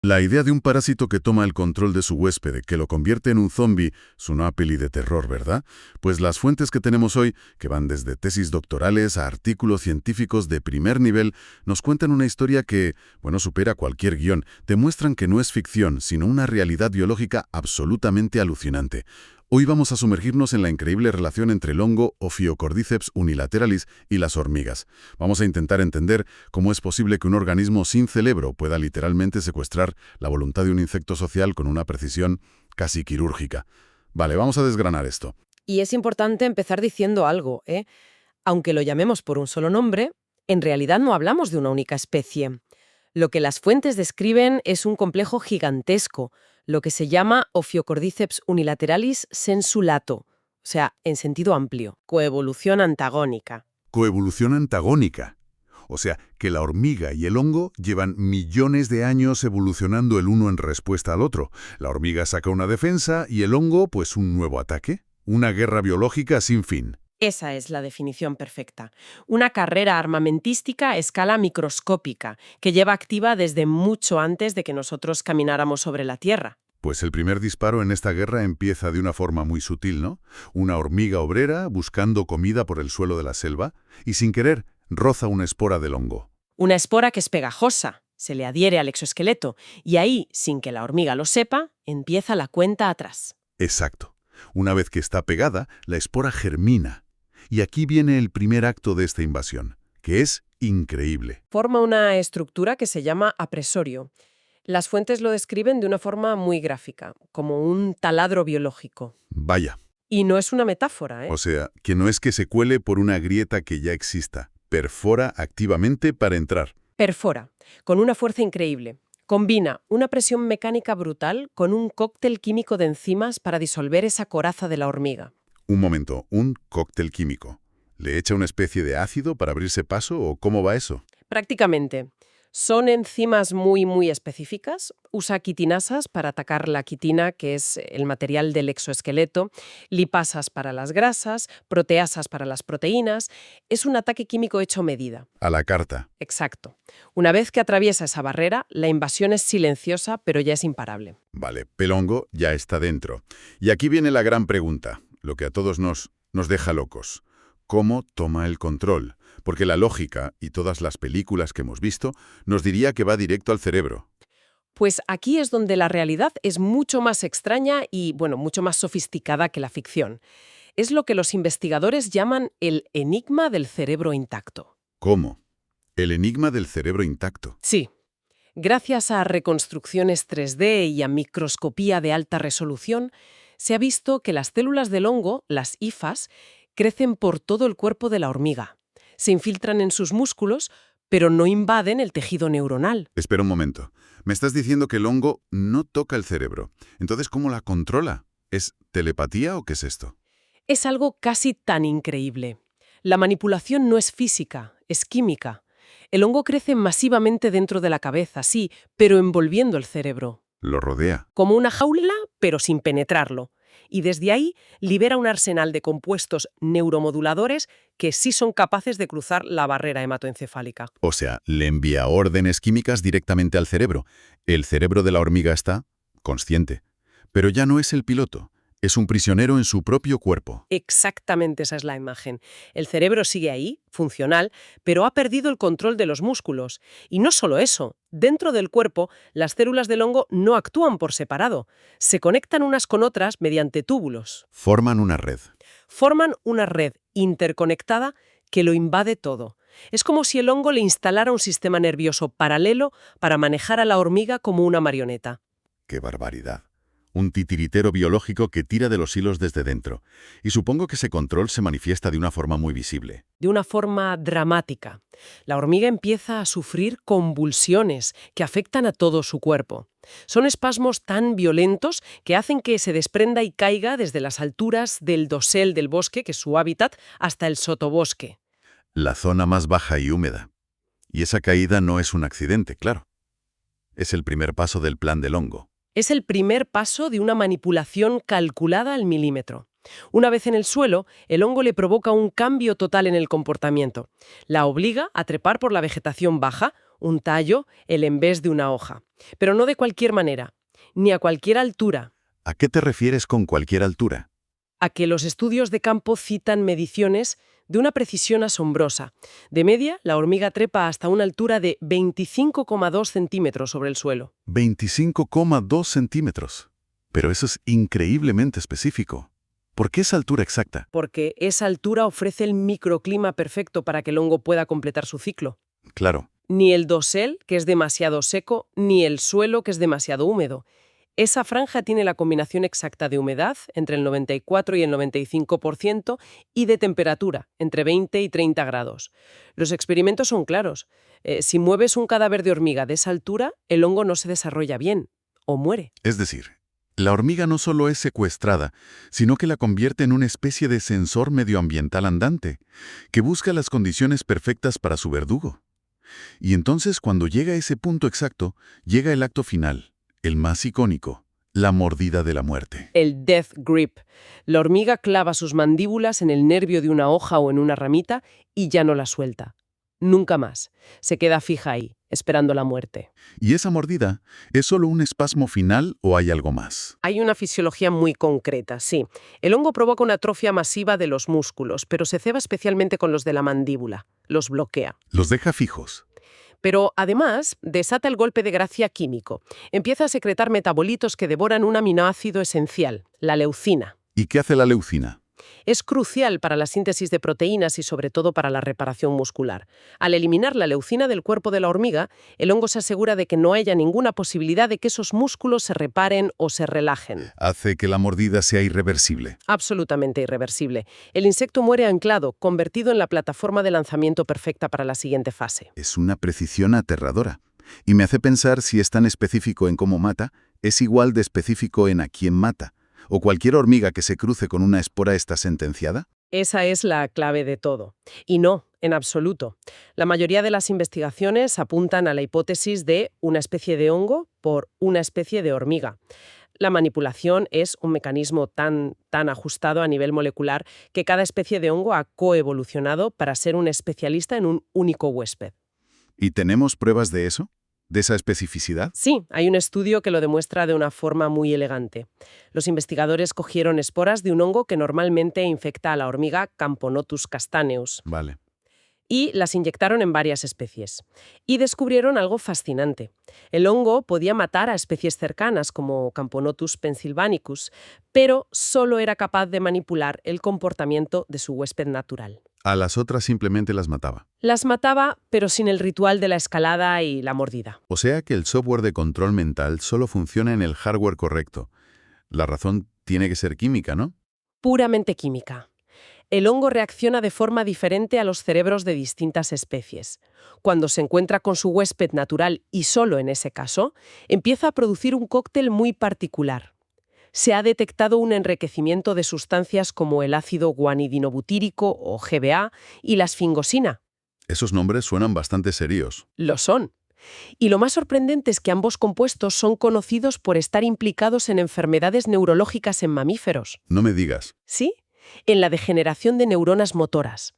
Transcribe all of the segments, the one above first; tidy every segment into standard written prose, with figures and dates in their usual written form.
La idea de un parásito que toma el control de su huésped, que lo convierte en un zombie, suena a peli de terror, ¿verdad? Pues las fuentes que tenemos hoy, que van desde tesis doctorales a artículos científicos de primer nivel, nos cuentan una historia que, bueno, supera cualquier guión. Demuestran que no es ficción, sino una realidad biológica absolutamente alucinante. Hoy vamos a sumergirnos en la increíble relación entre el hongo Ophiocordyceps unilateralis y las hormigas. Vamos a intentar entender cómo es posible que un organismo sin cerebro pueda literalmente secuestrar la voluntad de un insecto social con una precisión casi quirúrgica. Vale, vamos a desgranar esto. Y es importante empezar diciendo algo, ¿eh? Aunque lo llamemos por un solo nombre, en realidad no hablamos de una única especie. Lo que las fuentes describen es un complejo gigantesco, lo que se llama Ophiocordyceps unilateralis sensulato, o sea, en sentido amplio, coevolución antagónica. Coevolución antagónica. O sea, que la hormiga y el hongo llevan millones de años evolucionando el uno en respuesta al otro. La hormiga saca una defensa y el hongo, pues, un nuevo ataque. Una guerra biológica sin fin. Esa es la definición perfecta. Una carrera armamentística a escala microscópica, que lleva activa desde mucho antes de que nosotros camináramos sobre la Tierra. Pues el primer disparo en esta guerra empieza de una forma muy sutil, ¿no? Una hormiga obrera buscando comida por el suelo de la selva y sin querer roza una espora del hongo. Una espora que es pegajosa, se le adhiere al exoesqueleto y ahí, sin que la hormiga lo sepa, empieza la cuenta atrás. Exacto. Una vez que está pegada, la espora germina. Y aquí viene el primer acto de esta invasión, que es increíble. Forma una estructura que se llama apresorio. Las fuentes lo describen de una forma muy gráfica, como un taladro biológico. Vaya. Y no es una metáfora, ¿eh? O sea, que no es que se cuele por una grieta que ya exista. Perfora activamente para entrar. Perfora, con una fuerza increíble. Combina una presión mecánica brutal con un cóctel químico de enzimas para disolver esa coraza de la hormiga. Un momento, un cóctel químico. ¿Le echa una especie de ácido para abrirse paso o cómo va eso? Prácticamente. Son enzimas muy específicas. Usa quitinasas para atacar la quitina, que es el material del exoesqueleto, lipasas para las grasas, proteasas para las proteínas. Es un ataque químico hecho a medida. A la carta. Exacto. Una vez que atraviesa esa barrera, la invasión es silenciosa, pero ya es imparable. Vale, el hongo ya está dentro. Y aquí viene la gran pregunta, lo que a todos nos deja locos. ¿Cómo toma el control? Porque la lógica, y todas las películas que hemos visto, nos diría que va directo al cerebro. Pues aquí es donde la realidad es mucho más extraña y, bueno, mucho más sofisticada que la ficción. Es lo que los investigadores llaman el enigma del cerebro intacto. ¿Cómo? El enigma del cerebro intacto. Sí. Gracias a reconstrucciones 3D y a microscopía de alta resolución, se ha visto que las células del hongo, las hifas, crecen por todo el cuerpo de la hormiga. Se infiltran en sus músculos, pero no invaden el tejido neuronal. Espera un momento. Me estás diciendo que el hongo no toca el cerebro. Entonces, ¿cómo la controla? ¿Es telepatía o qué es esto? Es algo casi tan increíble. La manipulación no es física, es química. El hongo crece masivamente dentro de la cabeza, sí, pero envolviendo el cerebro. Lo rodea. Como una jaula, pero sin penetrarlo. Y desde ahí libera un arsenal de compuestos neuromoduladores que sí son capaces de cruzar la barrera hematoencefálica. O sea, le envía órdenes químicas directamente al cerebro. El cerebro de la hormiga está consciente. Pero ya no es el piloto. Es un prisionero en su propio cuerpo. Exactamente esa es la imagen. El cerebro sigue ahí, funcional, pero ha perdido el control de los músculos. Y no solo eso, dentro del cuerpo, las células del hongo no actúan por separado. Se conectan unas con otras mediante túbulos. Forman una red. Forman una red interconectada que lo invade todo. Es como si el hongo le instalara un sistema nervioso paralelo para manejar a la hormiga como una marioneta. ¡Qué barbaridad! Un titiritero biológico que tira de los hilos desde dentro. Y supongo que ese control se manifiesta de una forma muy visible. De una forma dramática. La hormiga empieza a sufrir convulsiones que afectan a todo su cuerpo. Son espasmos tan violentos que hacen que se desprenda y caiga desde las alturas del dosel del bosque, que es su hábitat, hasta el sotobosque. La zona más baja y húmeda. Y esa caída no es un accidente, claro. Es el primer paso del plan del hongo. Es el primer paso de una manipulación calculada al milímetro. Una vez en el suelo, el hongo le provoca un cambio total en el comportamiento. La obliga a trepar por la vegetación baja, un tallo, el en vez de una hoja. Pero no de cualquier manera, ni a cualquier altura. ¿A qué te refieres con cualquier altura? A que los estudios de campo citan mediciones de una precisión asombrosa. De media, la hormiga trepa hasta una altura de 25,2 centímetros sobre el suelo. 25,2 centímetros. Pero eso es increíblemente específico. ¿Por qué esa altura exacta? Porque esa altura ofrece el microclima perfecto para que el hongo pueda completar su ciclo. Claro. Ni el dosel, que es demasiado seco, ni el suelo, que es demasiado húmedo. Esa franja tiene la combinación exacta de humedad, entre el 94 y el 95%, y de temperatura, entre 20 y 30 grados. Los experimentos son claros. Si mueves un cadáver de hormiga de esa altura, el hongo no se desarrolla bien, o muere. Es decir, la hormiga no solo es secuestrada, sino que la convierte en una especie de sensor medioambiental andante, que busca las condiciones perfectas para su verdugo. Y entonces, cuando llega a ese punto exacto, llega el acto final. El más icónico, la mordida de la muerte. El death grip. La hormiga clava sus mandíbulas en el nervio de una hoja o en una ramita y ya no la suelta. Nunca más. Se queda fija ahí, esperando la muerte. ¿Y esa mordida es solo un espasmo final o hay algo más? Hay una fisiología muy concreta, sí. El hongo provoca una atrofia masiva de los músculos, pero se ceba especialmente con los de la mandíbula. Los bloquea. Los deja fijos. Pero, además, desata el golpe de gracia químico. Empieza a secretar metabolitos que devoran un aminoácido esencial, la leucina. ¿Y qué hace la leucina? Es crucial para la síntesis de proteínas y sobre todo para la reparación muscular. Al eliminar la leucina del cuerpo de la hormiga, el hongo se asegura de que no haya ninguna posibilidad de que esos músculos se reparen o se relajen. Hace que la mordida sea irreversible. Absolutamente irreversible. El insecto muere anclado, convertido en la plataforma de lanzamiento perfecta para la siguiente fase. Es una precisión aterradora. Y me hace pensar si es tan específico en cómo mata, es igual de específico en a quién mata. ¿O cualquier hormiga que se cruce con una espora está sentenciada? Esa es la clave de todo. Y no, en absoluto. La mayoría de las investigaciones apuntan a la hipótesis de una especie de hongo por una especie de hormiga. La manipulación es un mecanismo tan ajustado a nivel molecular que cada especie de hongo ha coevolucionado para ser un especialista en un único huésped. ¿Y tenemos pruebas de eso? ¿De esa especificidad? Sí, hay un estudio que lo demuestra de una forma muy elegante. Los investigadores cogieron esporas de un hongo que normalmente infecta a la hormiga Camponotus castaneus. Vale. Y las inyectaron en varias especies. Y descubrieron algo fascinante. El hongo podía matar a especies cercanas como Camponotus pennsylvanicus, pero solo era capaz de manipular el comportamiento de su huésped natural. A las otras simplemente las mataba. Las mataba, pero sin el ritual de la escalada y la mordida. O sea que el software de control mental solo funciona en el hardware correcto. La razón tiene que ser química, ¿no? Puramente química. El hongo reacciona de forma diferente a los cerebros de distintas especies. Cuando se encuentra con su huésped natural, y solo en ese caso, empieza a producir un cóctel muy particular. Se ha detectado un enriquecimiento de sustancias como el ácido guanidinobutírico o GBA y la esfingosina. Esos nombres suenan bastante serios. Lo son. Y lo más sorprendente es que ambos compuestos son conocidos por estar implicados en enfermedades neurológicas en mamíferos. No me digas. ¿Sí? En la degeneración de neuronas motoras.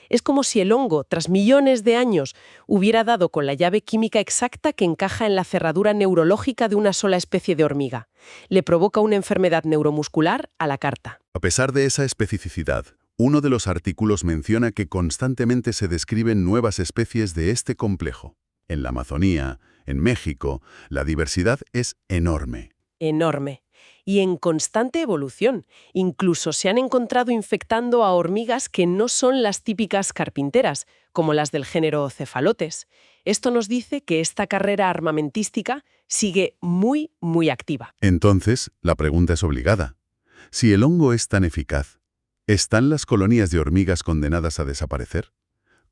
Es como si el hongo, tras millones de años, hubiera dado con la llave química exacta que encaja en la cerradura neurológica de una sola especie de hormiga. Le provoca una enfermedad neuromuscular a la carta. A pesar de esa especificidad, uno de los artículos menciona que constantemente se describen nuevas especies de este complejo. En la Amazonía, en México, la diversidad es enorme. Enorme. Y en constante evolución. Incluso se han encontrado infectando a hormigas que no son las típicas carpinteras, como las del género Cephalotes. Esto nos dice que esta carrera armamentística sigue muy, muy activa. Entonces, la pregunta es obligada. Si el hongo es tan eficaz, ¿están las colonias de hormigas condenadas a desaparecer?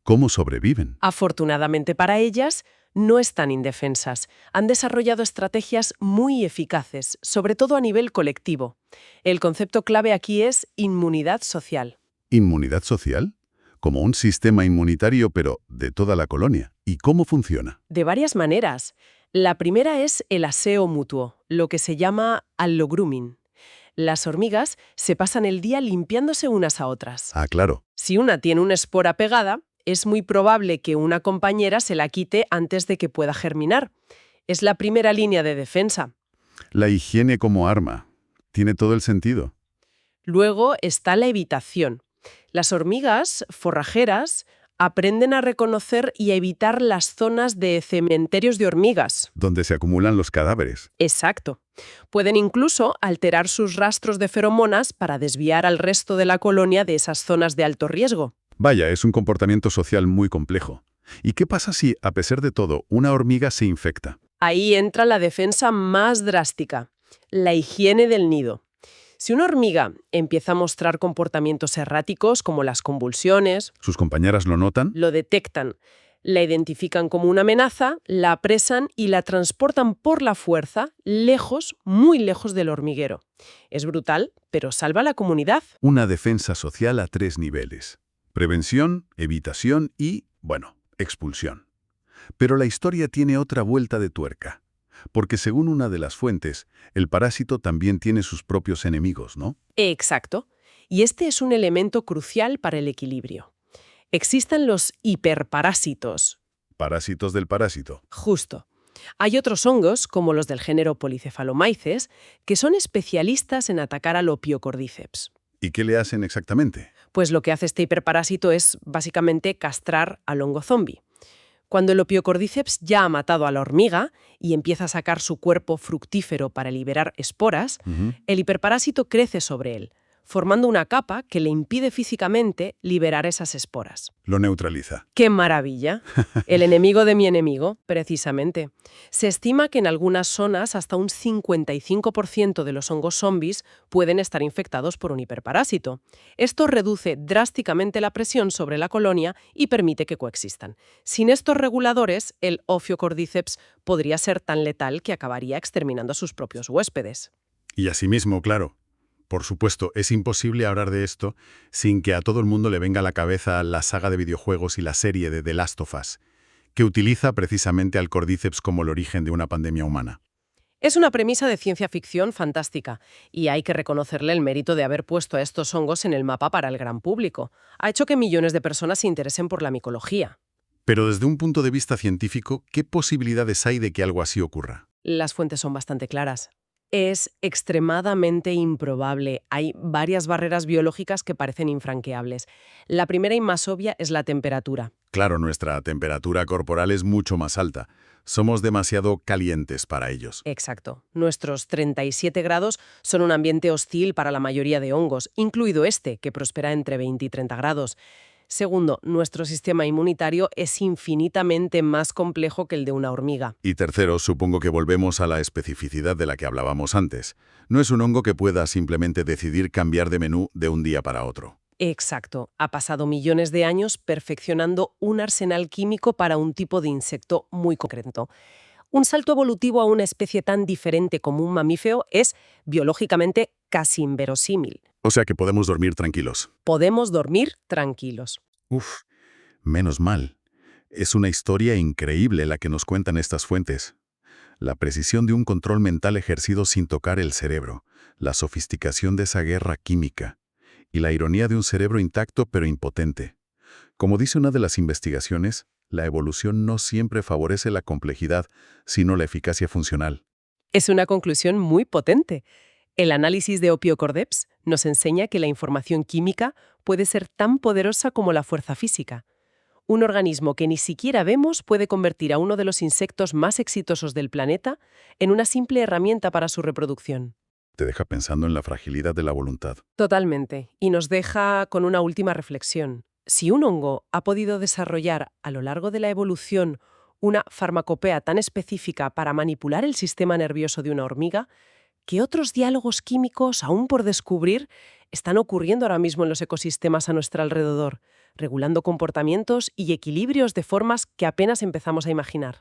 ¿Cómo sobreviven? Afortunadamente para ellas, no están indefensas. Han desarrollado estrategias muy eficaces, sobre todo a nivel colectivo. El concepto clave aquí es inmunidad social. ¿Inmunidad social? Como un sistema inmunitario, pero de toda la colonia. ¿Y cómo funciona? De varias maneras. La primera es el aseo mutuo, lo que se llama allogrooming. Las hormigas se pasan el día limpiándose unas a otras. Ah, claro. Si una tiene una espora pegada, es muy probable que una compañera se la quite antes de que pueda germinar. Es la primera línea de defensa. La higiene como arma. Tiene todo el sentido. Luego está la evitación. Las hormigas forrajeras aprenden a reconocer y a evitar las zonas de cementerios de hormigas. Donde se acumulan los cadáveres. Exacto. Pueden incluso alterar sus rastros de feromonas para desviar al resto de la colonia de esas zonas de alto riesgo. Vaya, es un comportamiento social muy complejo. ¿Y qué pasa si, a pesar de todo, una hormiga se infecta? Ahí entra la defensa más drástica, la higiene del nido. Si una hormiga empieza a mostrar comportamientos erráticos como las convulsiones, ¿Sus compañeras lo notan? lo detectan, la identifican como una amenaza, la apresan y la transportan por la fuerza lejos, muy lejos del hormiguero. Es brutal, pero salva a la comunidad. Una defensa social a 3 niveles. Prevención, evitación y, bueno, expulsión. Pero la historia tiene otra vuelta de tuerca. Porque según una de las fuentes, el parásito también tiene sus propios enemigos, ¿no? Exacto. Y este es un elemento crucial para el equilibrio. Existen los hiperparásitos. Parásitos del parásito. Justo. Hay otros hongos, como los del género Polycephalomyces, que son especialistas en atacar al Ophiocordyceps. ¿Y qué le hacen exactamente? Pues lo que hace este hiperparásito es básicamente castrar al hongo zombi. Cuando el Ophiocordyceps ya ha matado a la hormiga y empieza a sacar su cuerpo fructífero para liberar esporas, el hiperparásito crece sobre él, formando una capa que le impide físicamente liberar esas esporas. Lo neutraliza. ¡Qué maravilla! El enemigo de mi enemigo, precisamente. Se estima que en algunas zonas hasta un 55% de los hongos zombies pueden estar infectados por un hiperparásito. Esto reduce drásticamente la presión sobre la colonia y permite que coexistan. Sin estos reguladores, el Ophiocordyceps podría ser tan letal que acabaría exterminando a sus propios huéspedes. Y asimismo, claro. Por supuesto, es imposible hablar de esto sin que a todo el mundo le venga a la cabeza la saga de videojuegos y la serie de The Last of Us, que utiliza precisamente al Cordyceps como el origen de una pandemia humana. Es una premisa de ciencia ficción fantástica, y hay que reconocerle el mérito de haber puesto a estos hongos en el mapa para el gran público. Ha hecho que millones de personas se interesen por la micología. Pero desde un punto de vista científico, ¿qué posibilidades hay de que algo así ocurra? Las fuentes son bastante claras. Es extremadamente improbable. Hay varias barreras biológicas que parecen infranqueables. La primera y más obvia es la temperatura. Claro, nuestra temperatura corporal es mucho más alta. Somos demasiado calientes para ellos. Exacto. Nuestros 37 grados son un ambiente hostil para la mayoría de hongos, incluido este, que prospera entre 20 y 30 grados. Segundo, nuestro sistema inmunitario es infinitamente más complejo que el de una hormiga. Y tercero, supongo que volvemos a la especificidad de la que hablábamos antes. No es un hongo que pueda simplemente decidir cambiar de menú de un día para otro. Exacto. Ha pasado millones de años perfeccionando un arsenal químico para un tipo de insecto muy concreto. Un salto evolutivo a una especie tan diferente como un mamífero es, biológicamente, casi inverosímil. O sea que podemos dormir tranquilos. Podemos dormir tranquilos. Uf, menos mal. Es una historia increíble la que nos cuentan estas fuentes. La precisión de un control mental ejercido sin tocar el cerebro, la sofisticación de esa guerra química y la ironía de un cerebro intacto pero impotente. Como dice una de las investigaciones, la evolución no siempre favorece la complejidad, sino la eficacia funcional. Es una conclusión muy potente. El análisis de Ophiocordyceps nos enseña que la información química puede ser tan poderosa como la fuerza física. Un organismo que ni siquiera vemos puede convertir a uno de los insectos más exitosos del planeta en una simple herramienta para su reproducción. Te deja pensando en la fragilidad de la voluntad. Totalmente. Y nos deja con una última reflexión. Si un hongo ha podido desarrollar a lo largo de la evolución una farmacopea tan específica para manipular el sistema nervioso de una hormiga, ¿qué otros diálogos químicos aún por descubrir están ocurriendo ahora mismo en los ecosistemas a nuestro alrededor, regulando comportamientos y equilibrios de formas que apenas empezamos a imaginar?